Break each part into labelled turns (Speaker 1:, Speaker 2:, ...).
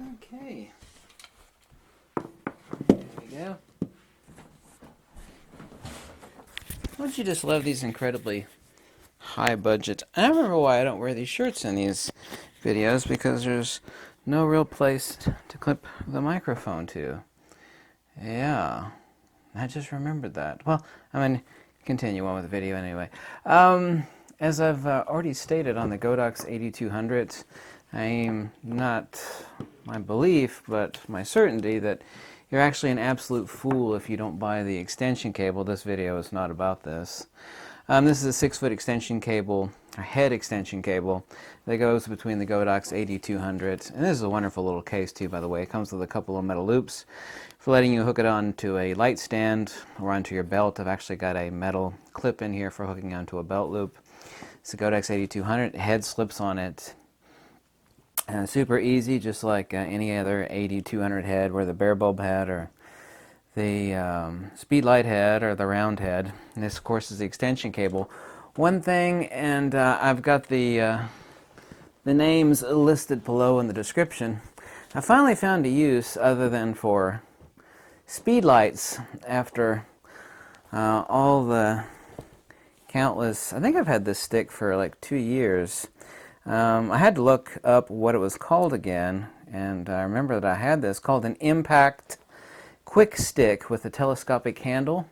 Speaker 1: Okay. There we go. Don't you just love these incredibly high budget? I remember why I don't wear these shirts in these videos, because there's no real place to clip the microphone to. Yeah, I just remembered that. Well, I mean, continue on with the video anyway. As I've already stated on the GODOX AD200, I'm not my belief, but my certainty that you're actually an absolute fool if you don't buy the extension cable. This video is not about this. This is a 6-foot extension cable, a head extension cable, that goes between the GODOX AD200. And this is a wonderful little case too, by the way. It comes with a couple of metal loops for letting you hook it onto a light stand or onto your belt. I've actually got a metal clip in here for hooking onto a belt loop. It's a GODOX AD200. Head slips on it. Super easy, just like any other AD200 head, where the bare bulb head or the speedlight head or the round head. And this, of course, is the extension cable. One thing, and I've got the names listed below in the description. I finally found a use other than for speedlights after all the countless. I think I've had this stick for like 2 years. I had to look up what it was called again, and I remember that I had this called an impact QuickStik with a telescopic handle.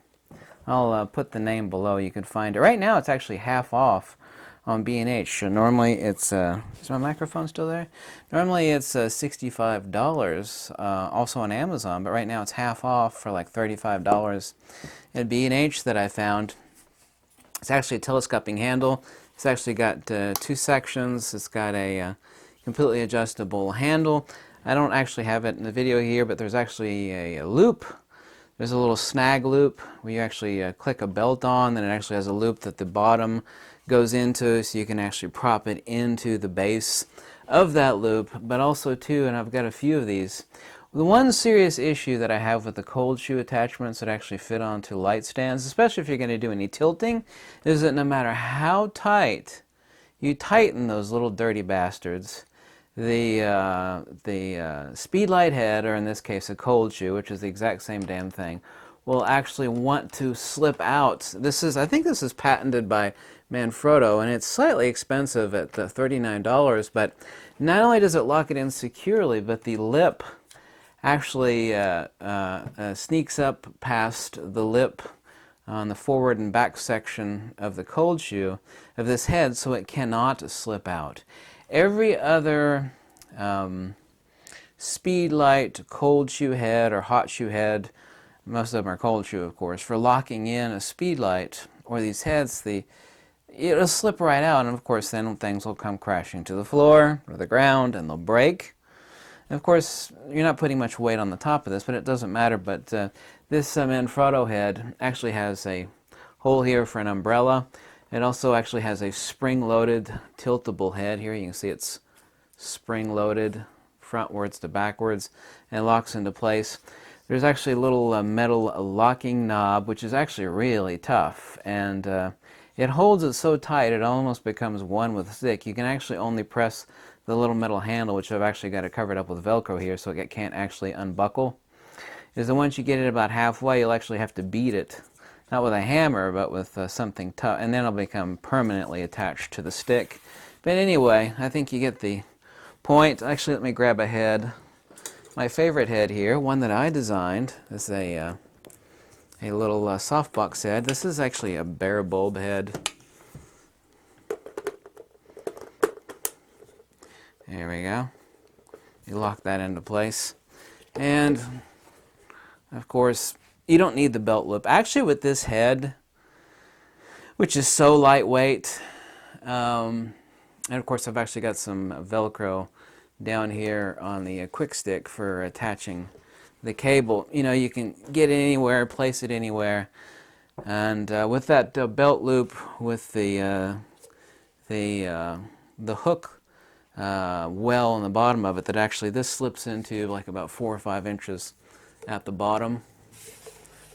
Speaker 1: I'll put the name below. You can find it. Right now it's actually half off on B&H. Normally it's, is my microphone still there? Normally it's $65, also on Amazon, but right now it's half off for like $35 at B&H that I found. It's actually a telescoping handle. It's actually got 2 sections. It's got a completely adjustable handle. I don't actually have it in the video here, but there's actually a loop. There's a little snag loop where you actually click a belt on, then it actually has a loop that the bottom goes into, so you can actually prop it into the base of that loop. But also too, and I've got a few of these, the one serious issue that I have with the cold shoe attachments that actually fit onto light stands, especially if you're going to do any tilting, is that no matter how tight you tighten those little dirty bastards, the speedlight head, or in this case a cold shoe, which is the exact same damn thing, will actually want to slip out. This is, I think this is patented by Manfrotto, and it's slightly expensive at $39, but not only does it lock it in securely, but the lip actually sneaks up past the lip on the forward and back section of the cold shoe of this head, so it cannot slip out. Every other speedlight cold shoe head or hot shoe head, most of them are cold shoe of course, for locking in a speedlight or these heads, it'll slip right out, and of course then things will come crashing to the floor or the ground and they'll break. And of course, you're not putting much weight on the top of this, but it doesn't matter. But this Manfrotto head actually has a hole here for an umbrella. It also actually has a spring-loaded tiltable head here. You can see it's spring-loaded frontwards to backwards and locks into place. There's actually a little metal locking knob, which is actually really tough. And it holds it so tight it almost becomes one with the stick. You can actually only press the little metal handle, which I've actually got it covered up with Velcro here so it can't actually unbuckle, is that once you get it about halfway, you'll actually have to beat it, not with a hammer, but with something tough, and then it'll become permanently attached to the stick. But anyway, I think you get the point. Actually, let me grab a head. My favorite head here, one that I designed, is a little softbox head. This is actually a bare bulb head. There we go. You lock that into place. And, of course, you don't need the belt loop. Actually, with this head, which is so lightweight, and of course I've actually got some Velcro down here on the QuickStik for attaching the cable. You know, you can get it anywhere, place it anywhere. And with that belt loop, with the hook well on the bottom of it, that actually this slips into like about 4 or 5 inches at the bottom,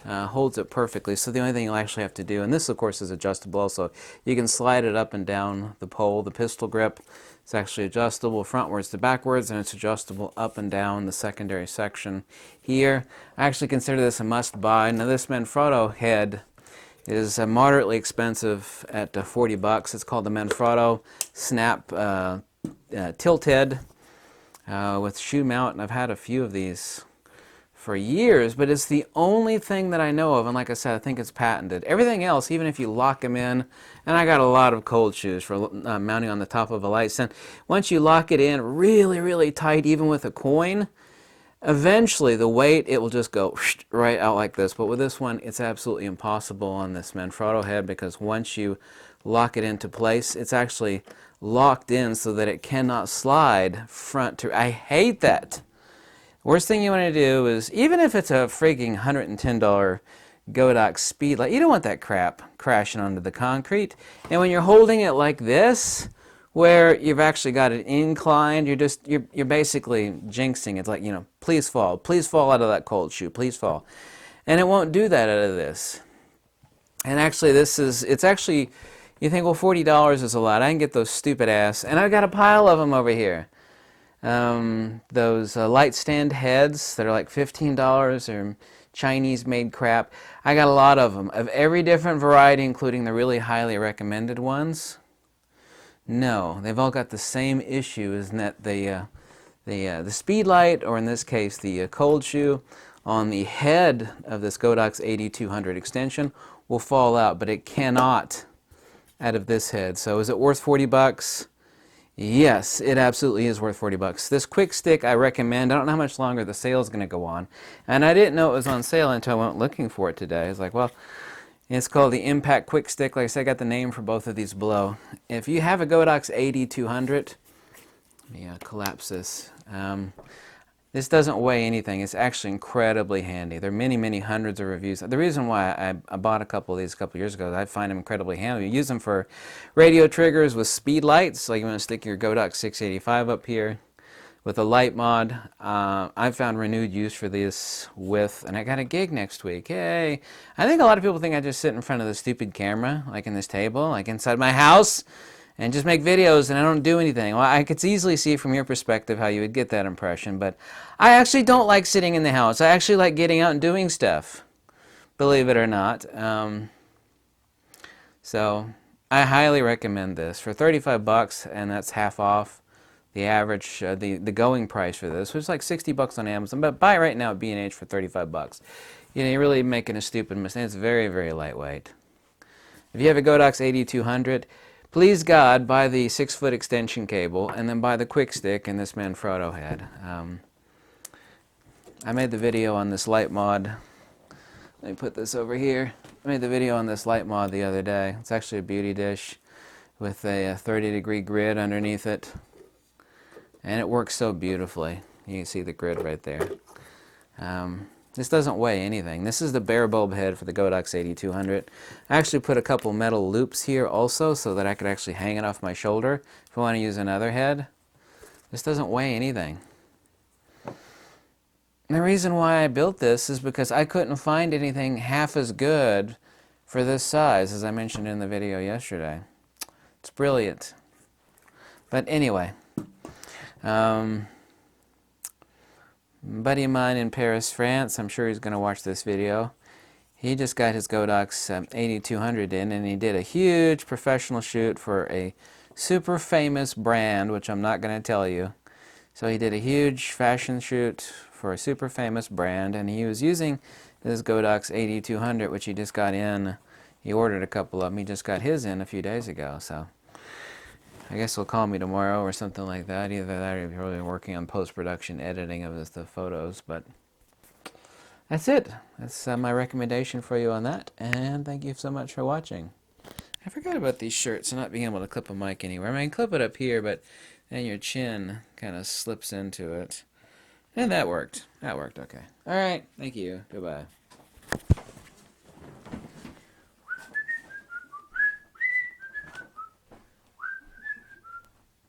Speaker 1: holds it perfectly. So the only thing you'll actually have to do, and this of course is adjustable also, you can slide it up and down the pole, the pistol grip, It's actually adjustable frontwards to backwards, and it's adjustable up and down the secondary section here. I actually consider this a must-buy. Now this Manfrotto head is moderately expensive at 40 bucks. It's called the Manfrotto Snap Tilthead with shoe mount, and I've had a few of these for years, but it's the only thing that I know of, and like I said, I think it's patented. Everything else, even if you lock them in, and I got a lot of cold shoes for mounting on the top of a light stand, once you lock it in really, really tight, even with a coin, eventually the weight, it will just go right out like this. But with this one, it's absolutely impossible on this Manfrotto head, because once you lock it into place, it's actually locked in so that it cannot slide front to. I hate that. Worst thing you want to do is, even if it's a frigging $110 GODOX speed light, you don't want that crap crashing onto the concrete. And when you're holding it like this, where you've actually got it inclined, you're basically jinxing. It's like, you know, please fall out of that cold shoe, please fall. And it won't do that out of this. And actually it's actually, you think, well, $40 is a lot. I can get those stupid ass, and I've got a pile of them over here. Those light stand heads that are like $15 or Chinese made crap. I got a lot of them of every different variety, including the really highly recommended ones. No, they've all got the same issue, isn't that the speed light, or in this case the cold shoe, on the head of this GODOX AD200 extension will fall out, but it cannot out of this head. So is it worth 40 bucks? Yes, it absolutely is worth 40 bucks. This QuickStik I recommend. I don't know how much longer the sale is going to go on. And I didn't know it was on sale until I went looking for it today. I was like, well, it's called the Impact QuickStik. Like I said, I got the name for both of these below. If you have a GODOX AD200, let me collapse this. This doesn't weigh anything. It's actually incredibly handy. There are many, many hundreds of reviews. The reason why I bought a couple of these a couple of years ago is I find them incredibly handy. You use them for radio triggers with speed lights. Like you want to stick your GODOX 685 up here with a light mod. I've found renewed use for this with, and I got a gig next week. Yay! I think a lot of people think I just sit in front of the stupid camera, like in this table, like inside my house, and just make videos and I don't do anything. Well, I could easily see from your perspective how you would get that impression, but I actually don't like sitting in the house. I actually like getting out and doing stuff, believe it or not. So I highly recommend this for 35 bucks, and that's half off the average, the going price for this, which is like 60 bucks on Amazon, but buy it right now at B&H for 35 bucks. You know, you're really making a stupid mistake. It's very, very lightweight. If you have a GODOX AD200, please God, buy the 6-foot extension cable, and then buy the QuickStik and this Manfrotto head. I made the video on this light mod. Let me put this over here. I made the video on this light mod the other day. It's actually a beauty dish with a 30-degree grid underneath it. And it works so beautifully. You can see the grid right there. This doesn't weigh anything. This is the bare bulb head for the GODOX AD200. I actually put a couple metal loops here also so that I could actually hang it off my shoulder if I want to use another head. This doesn't weigh anything. And the reason why I built this is because I couldn't find anything half as good for this size, as I mentioned in the video yesterday. It's brilliant. But anyway, buddy of mine in Paris, France, I'm sure he's going to watch this video. He just got his GODOX AD200 in, and he did a huge professional shoot for a super famous brand, which I'm not going to tell you. So he did a huge fashion shoot for a super famous brand, and he was using this GODOX AD200, which he just got in. He ordered a couple of them. He just got his in a few days ago, so I guess he'll call me tomorrow or something like that. Either that or he's really working on post-production editing of the photos. But that's it. That's my recommendation for you on that. And thank you so much for watching. I forgot about these shirts and not being able to clip a mic anywhere. I mean, clip it up here, but then your chin kind of slips into it. And that worked. That worked okay. All right. Thank you. Goodbye.